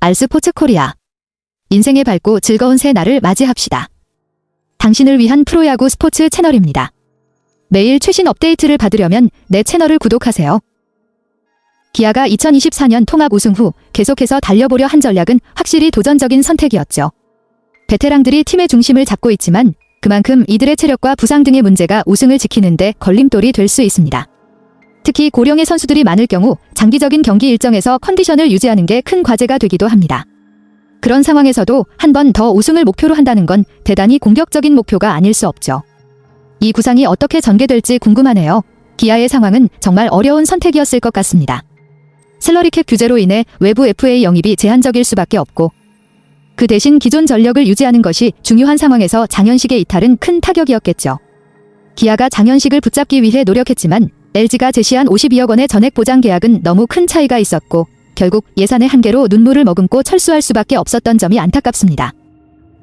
알스포츠 코리아. 인생의 밝고 즐거운 새 날을 맞이합시다. 당신을 위한 프로야구 스포츠 채널입니다. 매일 최신 업데이트를 받으려면 내 채널을 구독하세요. 기아가 2024년 통합 우승 후 계속해서 달려보려 한 전략은 확실히 도전적인 선택이었죠. 베테랑들이 팀의 중심을 잡고 있지만 그만큼 이들의 체력과 부상 등의 문제가 우승을 지키는데 걸림돌이 될 수 있습니다. 특히 고령의 선수들이 많을 경우 장기적인 경기 일정에서 컨디션을 유지하는 게 큰 과제가 되기도 합니다. 그런 상황에서도 한 번 더 우승을 목표로 한다는 건 대단히 공격적인 목표가 아닐 수 없죠. 이 구상이 어떻게 전개될지 궁금하네요. 기아의 상황은 정말 어려운 선택이었을 것 같습니다. 셀러리캡 규제로 인해 외부 FA 영입이 제한적일 수밖에 없고 그 대신 기존 전력을 유지하는 것이 중요한 상황에서 장현식의 이탈은 큰 타격이었겠죠. 기아가 장현식을 붙잡기 위해 노력했지만 LG가 제시한 52억 원의 전액 보장 계약은 너무 큰 차이가 있었고 결국 예산의 한계로 눈물을 머금고 철수할 수밖에 없었던 점이 안타깝습니다.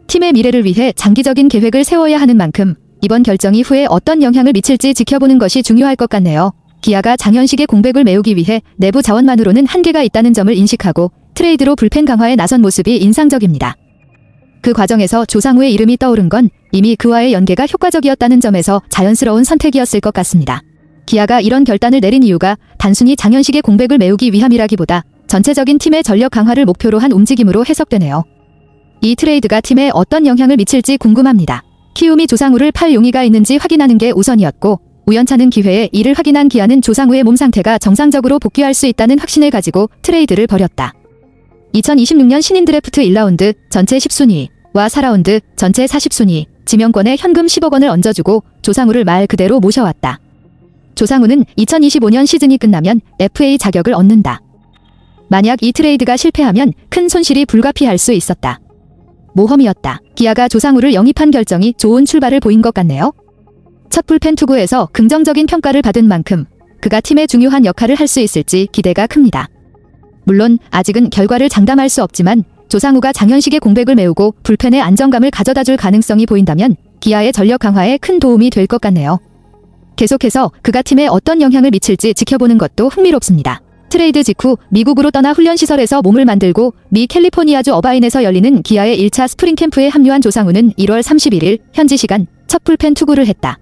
팀의 미래를 위해 장기적인 계획을 세워야 하는 만큼 이번 결정이 후에 어떤 영향을 미칠지 지켜보는 것이 중요할 것 같네요. 기아가 장현식의 공백을 메우기 위해 내부 자원만으로는 한계가 있다는 점을 인식하고 트레이드로 불펜 강화에 나선 모습이 인상적입니다. 그 과정에서 조상우의 이름이 떠오른 건 이미 그와의 연계가 효과적이었다는 점에서 자연스러운 선택이었을 것 같습니다. 기아가 이런 결단을 내린 이유가 단순히 장현식의 공백을 메우기 위함이라기보다 전체적인 팀의 전력 강화를 목표로 한 움직임으로 해석되네요. 이 트레이드가 팀에 어떤 영향을 미칠지 궁금합니다. 키움이 조상우를 팔 용의가 있는지 확인하는 게 우선이었고 우연찮은 기회에 이를 확인한 기아는 조상우의 몸 상태가 정상적으로 복귀할 수 있다는 확신을 가지고 트레이드를 벌였다. 2026년 신인 드래프트 1라운드 전체 10순위와 4라운드 전체 40순위 지명권에 현금 10억 원을 얹어주고 조상우를 말 그대로 모셔왔다. 조상우는 2025년 시즌이 끝나면 FA 자격을 얻는다. 만약 이 트레이드가 실패하면 큰 손실이 불가피할 수 있었다. 모험이었다. 기아가 조상우를 영입한 결정이 좋은 출발을 보인 것 같네요. 첫 불펜 투구에서 긍정적인 평가를 받은 만큼 그가 팀의 중요한 역할을 할 수 있을지 기대가 큽니다. 물론 아직은 결과를 장담할 수 없지만 조상우가 장현식의 공백을 메우고 불펜의 안정감을 가져다줄 가능성이 보인다면 기아의 전력 강화에 큰 도움이 될 것 같네요. 계속해서 그가 팀에 어떤 영향을 미칠지 지켜보는 것도 흥미롭습니다. 트레이드 직후 미국으로 떠나 훈련시설에서 몸을 만들고 미 캘리포니아주 어바인에서 열리는 기아의 1차 스프링 캠프에 합류한 조상우는 1월 31일 현지 시간 첫 불펜 투구를 했다.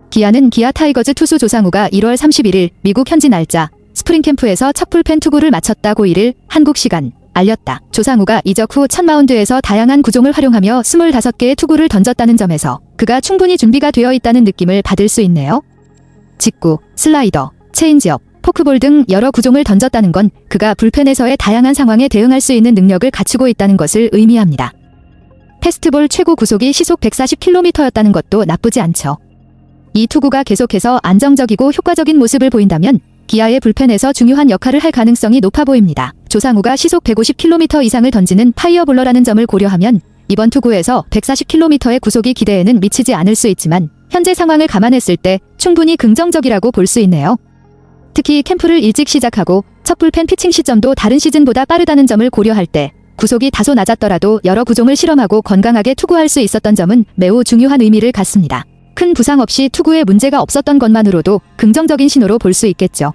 기아는 기아 타이거즈 투수 조상우가 1월 31일 미국 현지 날짜 스프링 캠프에서 첫 불펜 투구를 마쳤다고 1일 한국 시간 알렸다. 조상우가 이적 후 첫 마운드에서 다양한 구종을 활용하며 25개의 투구를 던졌다는 점에서 그가 충분히 준비가 되어 있다는 느낌을 받을 수 있네요. 직구, 슬라이더, 체인지업, 포크볼 등 여러 구종을 던졌다는 건 그가 불펜에서의 다양한 상황에 대응할 수 있는 능력을 갖추고 있다는 것을 의미합니다. 패스트볼 최고 구속이 시속 140km였다는 것도 나쁘지 않죠. 이 투구가 계속해서 안정적이고 효과적인 모습을 보인다면 기아의 불펜에서 중요한 역할을 할 가능성이 높아 보입니다. 조상우가 시속 150km 이상을 던지는 파이어볼러라는 점을 고려하면 이번 투구에서 140km의 구속이 기대에는 미치지 않을 수 있지만 현재 상황을 감안했을 때 충분히 긍정적이라고 볼 수 있네요. 특히 캠프를 일찍 시작하고 첫 불펜 피칭 시점도 다른 시즌보다 빠르다는 점을 고려할 때 구속이 다소 낮았더라도 여러 구종을 실험하고 건강하게 투구할 수 있었던 점은 매우 중요한 의미를 갖습니다. 큰 부상 없이 투구에 문제가 없었던 것만으로도 긍정적인 신호로 볼 수 있겠죠.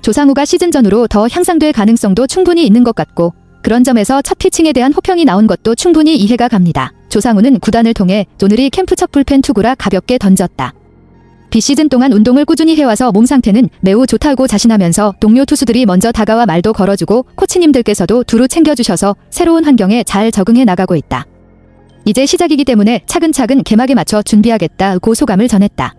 조상우가 시즌 전으로 더 향상될 가능성도 충분히 있는 것 같고 그런 점에서 첫 피칭에 대한 호평이 나온 것도 충분히 이해가 갑니다. 조상우는 구단을 통해 오늘이 캠프 첫 불펜 투구라 가볍게 던졌다. 비시즌 동안 운동을 꾸준히 해와서 몸 상태는 매우 좋다고 자신하면서 동료 투수들이 먼저 다가와 말도 걸어주고 코치님들께서도 두루 챙겨주셔서 새로운 환경에 잘 적응해 나가고 있다. 이제 시작이기 때문에 차근차근 개막에 맞춰 준비하겠다고 소감을 전했다.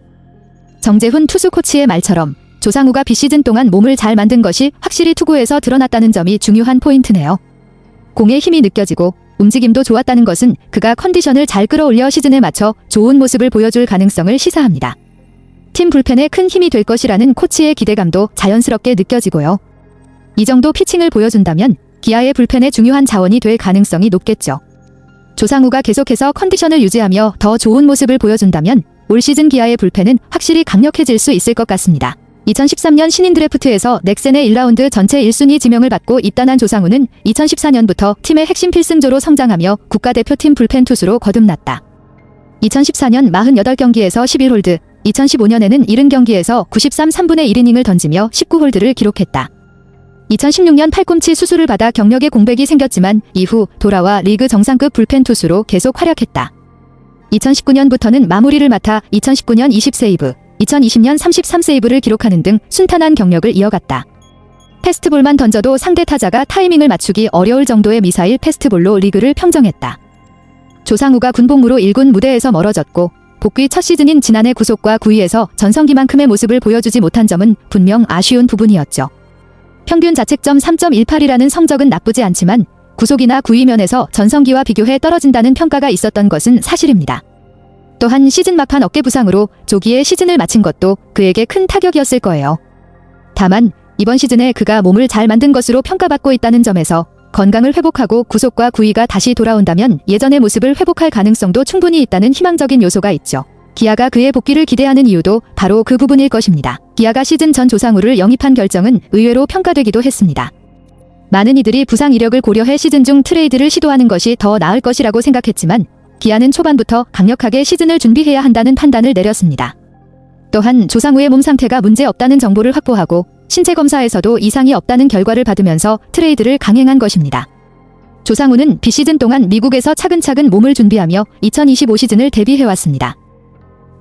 정재훈 투수 코치의 말처럼 조상우가 비시즌 동안 몸을 잘 만든 것이 확실히 투구에서 드러났다는 점이 중요한 포인트네요. 공의 힘이 느껴지고 움직임도 좋았다는 것은 그가 컨디션을 잘 끌어올려 시즌에 맞춰 좋은 모습을 보여줄 가능성을 시사합니다. 팀 불펜에 큰 힘이 될 것이라는 코치의 기대감도 자연스럽게 느껴지고요. 이 정도 피칭을 보여준다면 기아의 불펜의 중요한 자원이 될 가능성이 높겠죠. 조상우가 계속해서 컨디션을 유지하며 더 좋은 모습을 보여준다면 올 시즌 기아의 불펜은 확실히 강력해질 수 있을 것 같습니다. 2013년 신인 드래프트에서 넥센의 1라운드 전체 1순위 지명을 받고 입단한 조상우는 2014년부터 팀의 핵심 필승조로 성장하며 국가대표팀 불펜 투수로 거듭났다. 2014년 48경기에서 11홀드, 2015년에는 70경기에서 93 3분의 1이닝을 던지며 19홀드를 기록했다. 2016년 팔꿈치 수술을 받아 경력에 공백이 생겼지만 이후 돌아와 리그 정상급 불펜 투수로 계속 활약했다. 2019년부터는 마무리를 맡아 2019년 20세이브, 2020년 33세이브를 기록하는 등 순탄한 경력을 이어갔다. 패스트볼만 던져도 상대 타자가 타이밍을 맞추기 어려울 정도의 미사일 패스트볼로 리그를 평정했다. 조상우가 군복무로 1군 무대에서 멀어졌고 복귀 첫 시즌인 지난해 구속과 구위에서 전성기만큼의 모습을 보여주지 못한 점은 분명 아쉬운 부분이었죠. 평균 자책점 3.18이라는 성적은 나쁘지 않지만 구속이나 구위 면에서 전성기와 비교해 떨어진다는 평가가 있었던 것은 사실입니다. 또한 시즌 막판 어깨 부상으로 조기에 시즌을 마친 것도 그에게 큰 타격이었을 거예요. 다만 이번 시즌에 그가 몸을 잘 만든 것으로 평가받고 있다는 점에서 건강을 회복하고 구속과 구위가 다시 돌아온다면 예전의 모습을 회복할 가능성도 충분히 있다는 희망적인 요소가 있죠. 기아가 그의 복귀를 기대하는 이유도 바로 그 부분일 것입니다. 기아가 시즌 전 조상우를 영입한 결정은 의외로 평가되기도 했습니다. 많은 이들이 부상 이력을 고려해 시즌 중 트레이드를 시도하는 것이 더 나을 것이라고 생각했지만 기아는 초반부터 강력하게 시즌을 준비해야 한다는 판단을 내렸습니다. 또한 조상우의 몸 상태가 문제 없다는 정보를 확보하고 신체 검사에서도 이상이 없다는 결과를 받으면서 트레이드를 강행한 것입니다. 조상우는 비시즌 동안 미국에서 차근차근 몸을 준비하며 2025 시즌을 대비해왔습니다.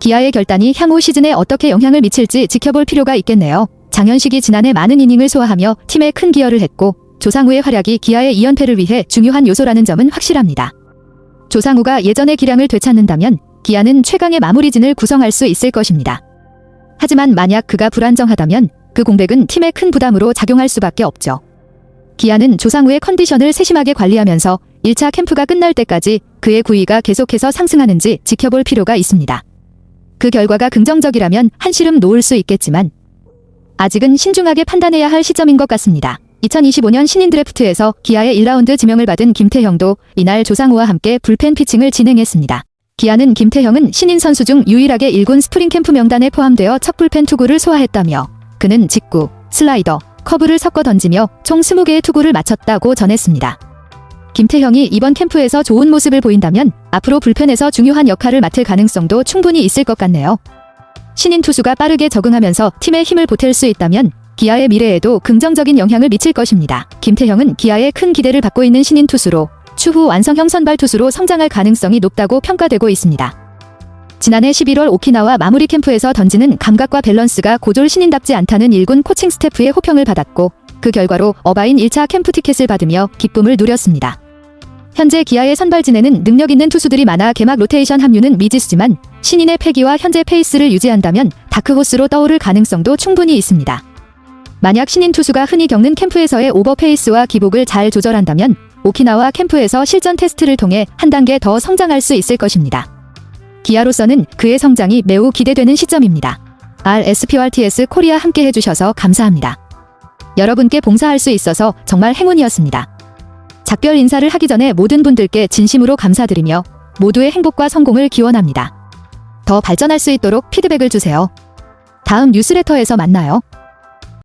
기아의 결단이 향후 시즌에 어떻게 영향을 미칠지 지켜볼 필요가 있겠네요. 장현식이 지난해 많은 이닝을 소화하며 팀에 큰 기여를 했고 조상우의 활약이 기아의 2연패를 위해 중요한 요소라는 점은 확실합니다. 조상우가 예전의 기량을 되찾는다면 기아는 최강의 마무리진을 구성할 수 있을 것입니다. 하지만 만약 그가 불안정하다면 그 공백은 팀에 큰 부담으로 작용할 수밖에 없죠. 기아는 조상우의 컨디션을 세심하게 관리하면서 1차 캠프가 끝날 때까지 그의 구위가 계속해서 상승하는지 지켜볼 필요가 있습니다. 그 결과가 긍정적이라면 한시름 놓을 수 있겠지만 아직은 신중하게 판단해야 할 시점인 것 같습니다. 2025년 신인 드래프트에서 기아의 1라운드 지명을 받은 김태형도 이날 조상우와 함께 불펜 피칭을 진행했습니다. 기아는 김태형은 신인 선수 중 유일하게 1군 스프링 캠프 명단에 포함되어 첫 불펜 투구를 소화했다며 그는 직구, 슬라이더, 커브를 섞어 던지며 총 20개의 투구를 마쳤다고 전했습니다. 김태형이 이번 캠프에서 좋은 모습을 보인다면 앞으로 불펜에서 중요한 역할을 맡을 가능성도 충분히 있을 것 같네요. 신인 투수가 빠르게 적응하면서 팀의 힘을 보탤 수 있다면 기아의 미래에도 긍정적인 영향을 미칠 것입니다. 김태형은 기아에 큰 기대를 받고 있는 신인 투수로 추후 완성형 선발 투수로 성장할 가능성이 높다고 평가되고 있습니다. 지난해 11월 오키나와 마무리 캠프에서 던지는 감각과 밸런스가 고졸 신인답지 않다는 1군 코칭 스태프의 호평을 받았고 그 결과로 어바인 1차 캠프 티켓을 받으며 기쁨을 누렸습니다. 현재 기아의 선발진에는 능력 있는 투수들이 많아 개막 로테이션 합류는 미지수지만 신인의 패기와 현재 페이스를 유지한다면 다크호스로 떠오를 가능성도 충분히 있습니다. 만약 신인 투수가 흔히 겪는 캠프에서의 오버페이스와 기복을 잘 조절한다면 오키나와 캠프에서 실전 테스트를 통해 한 단계 더 성장할 수 있을 것입니다. 기아로서는 그의 성장이 매우 기대되는 시점입니다. RSPRTS 코리아 함께 해주셔서 감사합니다. 여러분께 봉사할 수 있어서 정말 행운이었습니다. 작별 인사를 하기 전에 모든 분들께 진심으로 감사드리며 모두의 행복과 성공을 기원합니다. 더 발전할 수 있도록 피드백을 주세요. 다음 뉴스레터에서 만나요.